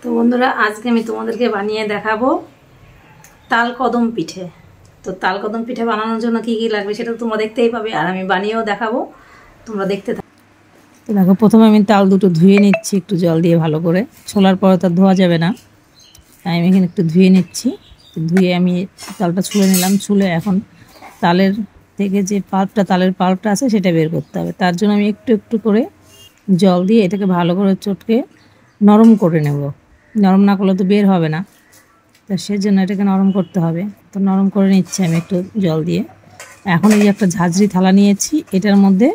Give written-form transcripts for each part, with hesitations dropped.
তো বন্ধুরা, আজকে আমি তোমাদেরকে বানিয়ে দেখাবো তাল কদম পিঠে। তো তাল কদম পিঠে বানানোর জন্য কি কি লাগবে সেটা তোমরা দেখতেই পাবে, আর আমি বানিয়েও দেখাবো, তোমরা দেখতে থাকো। তো দেখো, প্রথমে আমি তাল দুটো ধুয়ে নিচ্ছি একটু জল দিয়ে ভালো করে। ছোলার পরে তো ধোয়া যাবে না, তাই আমি এখানে একটু ধুয়ে নিচ্ছি। ধুয়ে আমি তালটা ছুলে নিলাম। ছুলে এখন তালের থেকে যে তালের পাল্পটা আছে সেটা বের করতে হবে। তার জন্য আমি একটু একটু করে জল দিয়ে এটাকে ভালো করে চটকে নরম করে নেব। নরম না করলে তো বের হবে না, তো সেজন্য এটাকে নরম করতে হবে। তো নরম করে নিচ্ছি আমি একটু জল দিয়ে। এখন এই যে একটা ঝাঁঝরি থালা নিয়েছি, এটার মধ্যে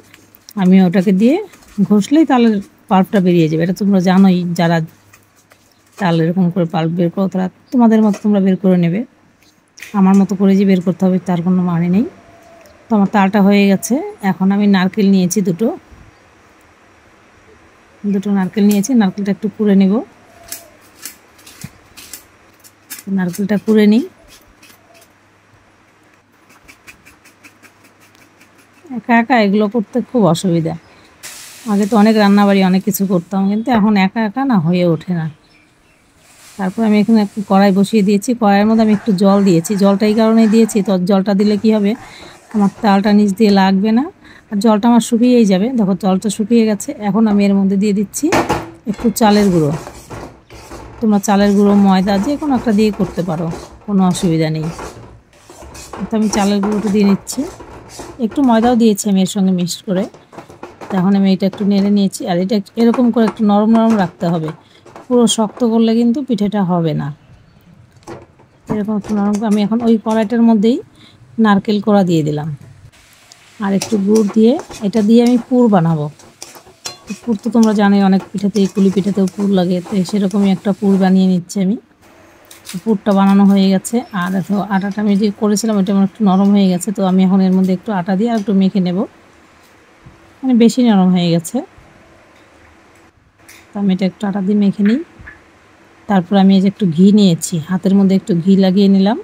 আমি ওটাকে দিয়ে ঘষলেই তালের পাল্পটা বেরিয়ে যাবে। এটা তোমরা জানোই, যারা তাল এরকম করে পাল্প বের করো তারা তোমাদের মতো তোমরা বের করে নেবে। আমার মতো করে যে বের করতে হবে তার কোনো মানে নেই। তো আমার তালটা হয়ে গেছে। এখন আমি নারকেল নিয়েছি দুটো নারকেল নিয়েছি। নারকেলটা একটু কুড়ে নেব। নারকেলটা কুড়ে নিই। একা একা এগুলো করতে খুব অসুবিধা। আগে তো অনেক রান্নাবাড়ি অনেক কিছু করতাম, কিন্তু এখন একা একা না হয়ে ওঠে না। তারপর আমি এখানে একটু কড়াই বসিয়ে দিয়েছি। কড়াইয়ের মধ্যে আমি একটু জল দিয়েছি। জলটা এই কারণেই দিয়েছি, তো জলটা দিলে কি হবে, আমার তালটা নিচ দিয়ে লাগবে না, আর জলটা আমার শুকিয়েই যাবে। দেখো, জলটা শুকিয়ে গেছে। এখন আমি এর মধ্যে দিয়ে দিচ্ছি একটু চালের গুঁড়ো। তোমরা চালের গুঁড়ো, ময়দা যে কোনো একটা দিয়ে করতে পারো, কোনো অসুবিধা নেই। তো আমি চালের গুঁড়োটা দিয়ে নিচ্ছি। একটু ময়দাও দিয়েছি আমি এর সঙ্গে মিক্সড করে। তখন আমি এটা একটু নেড়ে নিয়েছি। আর এটা এরকম করে একটু নরম নরম রাখতে হবে, পুরো শক্ত করলে কিন্তু পিঠেটা হবে না। এরকম একটু নরম। আমি এখন ওই কড়াইটার মধ্যেই নারকেল কোড়া দিয়ে দিলাম, আর একটু গুড় দিয়ে এটা দিয়ে আমি পুর বানাবো। পুর তো তোমরা জানোই, অনেক পিঠাতেই, কুলি পিঠাতেও পুর লাগে, তো সেরকমই একটা পুর বানিয়ে নিচ্ছি আমি। পুরটা বানানো হয়ে গেছে। আর দেখো, আটাটা আমি যে করেছিলাম ওটা আমার একটু নরম হয়ে গেছে। তো আমি এখন এর মধ্যে একটু আটা দিয়ে আর একটু মেখে নেব। মানে বেশি নরম হয়ে গেছে, তো আমি এটা একটু আটা দিয়ে মেখে নিই। তারপর আমি এই যে একটু ঘি নিয়েছি, হাতের মধ্যে একটু ঘি লাগিয়ে নিলাম।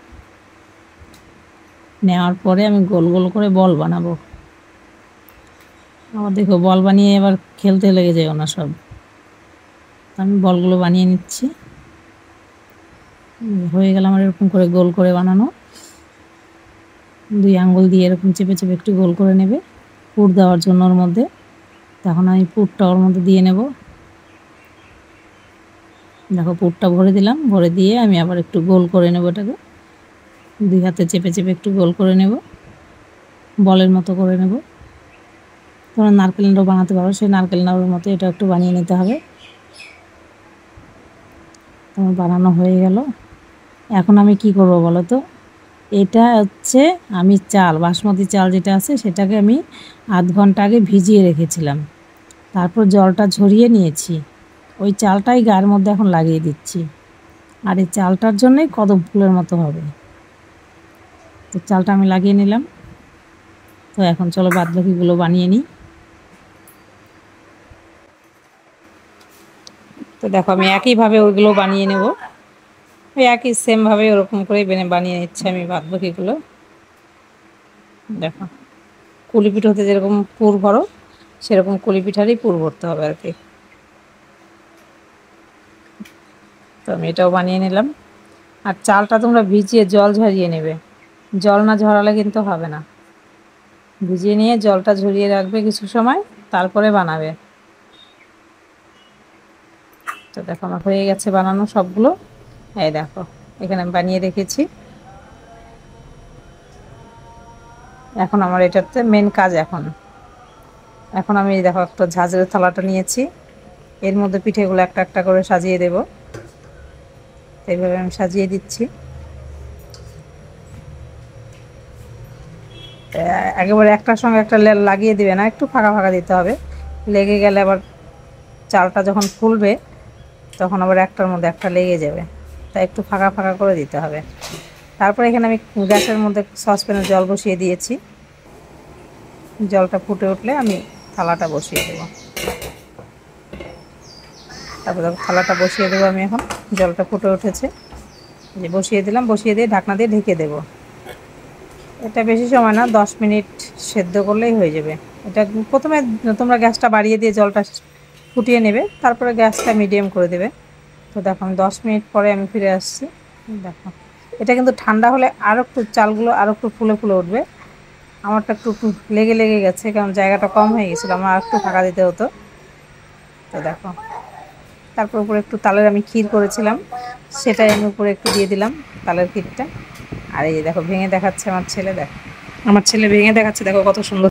নেওয়ার পরে আমি গোল গোল করে বল বানাবো। আবার দেখো, বল বানিয়ে এবার খেলতে লেগে যায় না সব। আমি বলগুলো বানিয়ে নিচ্ছি। হয়ে গেল আমার এরকম করে গোল করে বানানো। 2 আঙ্গুল দিয়ে এরকম চেপে চেপে একটু গোল করে নেবে পুর দেওয়ার জন্য ওর মধ্যে। তখন আমি পুরটা ওর মধ্যে দিয়ে নেব। দেখো, পুরটা ভরে দিলাম। ভরে দিয়ে আমি আবার একটু গোল করে নেব এটাকে। 2 হাতে চেপে চেপে একটু গোল করে নেব, বলের মতো করে নেব। তোমরা নারকেল নাড়ু বানাতে পারো, সেই নারকেল নাড়ুর মতো এটা একটু বানিয়ে নিতে হবে। তোমার বানানো হয়ে গেল। এখন আমি কি করব বলো তো, এটা হচ্ছে আমি চাল, বাসমতি চাল যেটা আছে সেটাকে আমি আধ ঘন্টা আগে ভিজিয়ে রেখেছিলাম। তারপর জলটা ঝরিয়ে নিয়েছি। ওই চালটাই গায়ের মধ্যে এখন লাগিয়ে দিচ্ছি। আর এই চালটার জন্যই কদম ফুলের মতো হবে। তো চালটা আমি লাগিয়ে নিলাম। তো এখন চলো বাদবাকিগুলো বানিয়ে নিই। তো দেখো, আমি একইভাবে ওইগুলো বানিয়ে নেব। ওই একই সেমভাবে ওরকম করেই বানিয়ে নিচ্ছি আমি বাদবাকিগুলো। দেখো, কুলি পিঠা হতে যেরকম পুর ভরো, সেরকম কুলি পিঠারই পুর ভরতে হবে আর কি। তো আমি এটাও বানিয়ে নিলাম। আর চালটা তোমরা ভিজিয়ে জল ঝরিয়ে নেবে, জল না ঝরালে কিন্তু হবে না। ভিজিয়ে নিয়ে জলটা ঝরিয়ে রাখবে কিছু সময়, তারপরে বানাবে। তো দেখো, আমার হয়ে গেছে বানানো সবগুলো। এই দেখো, এখানে আমি বানিয়ে রেখেছি। এখন আমার এটাতে মেন কাজ। এখন আমি দেখো একটা ঝাঁঝরের থালাটা নিয়েছি, এর মধ্যে পিঠেগুলো একটা একটা করে সাজিয়ে দেব। এইভাবে আমি সাজিয়ে দিচ্ছি। একেবারে একটার সঙ্গে একটা লাগিয়ে দিবে না, একটু ফাঁকা ফাঁকা দিতে হবে। লেগে গেলে আবার চালটা যখন ফুলবে তখন আবার একটার মধ্যে একটা লেগে যাবে, তাই একটু ফাঁকা ফাঁকা করে দিতে হবে। তারপর এখানে আমি গ্যাসের মধ্যে সসপ্যানে জল বসিয়ে দিয়েছি। জলটা ফুটে উঠলে আমি থালাটা বসিয়ে দেব। তারপর থালাটা বসিয়ে দেবো আমি। এখন জলটা ফুটে উঠেছে, যে বসিয়ে দিলাম। বসিয়ে দিয়ে ঢাকনা দিয়ে ঢেকে দেব। এটা বেশি সময় না, 10 মিনিট সেদ্ধ করলেই হয়ে যাবে। এটা প্রথমে তোমরা গ্যাসটা বাড়িয়ে দিয়ে জলটা ফুটিয়ে নেবে, তারপরে গ্যাসটা মিডিয়াম করে দেবে। তো দেখো আমি 10 মিনিট পরে আমি ফিরে আসছি। দেখো এটা কিন্তু ঠান্ডা হলে আরও একটু চালগুলো আরও একটু ফুলে ফুলে উঠবে। আমারটা একটু একটু লেগে লেগে গেছে, কারণ জায়গাটা কম হয়ে গেছিলো, আমার আর একটু ফাঁকা দিতে হতো। তো দেখো তারপর উপরে একটু তালের আমি ক্ষীর করেছিলাম, সেটাই আমি উপরে একটু দিয়ে দিলাম তালের ক্ষীরটা। আর এই দেখো ভেঙে দেখাচ্ছে আমার ছেলে, দেখো আমার ছেলে ভেঙে দেখাচ্ছে, দেখো কত সুন্দর।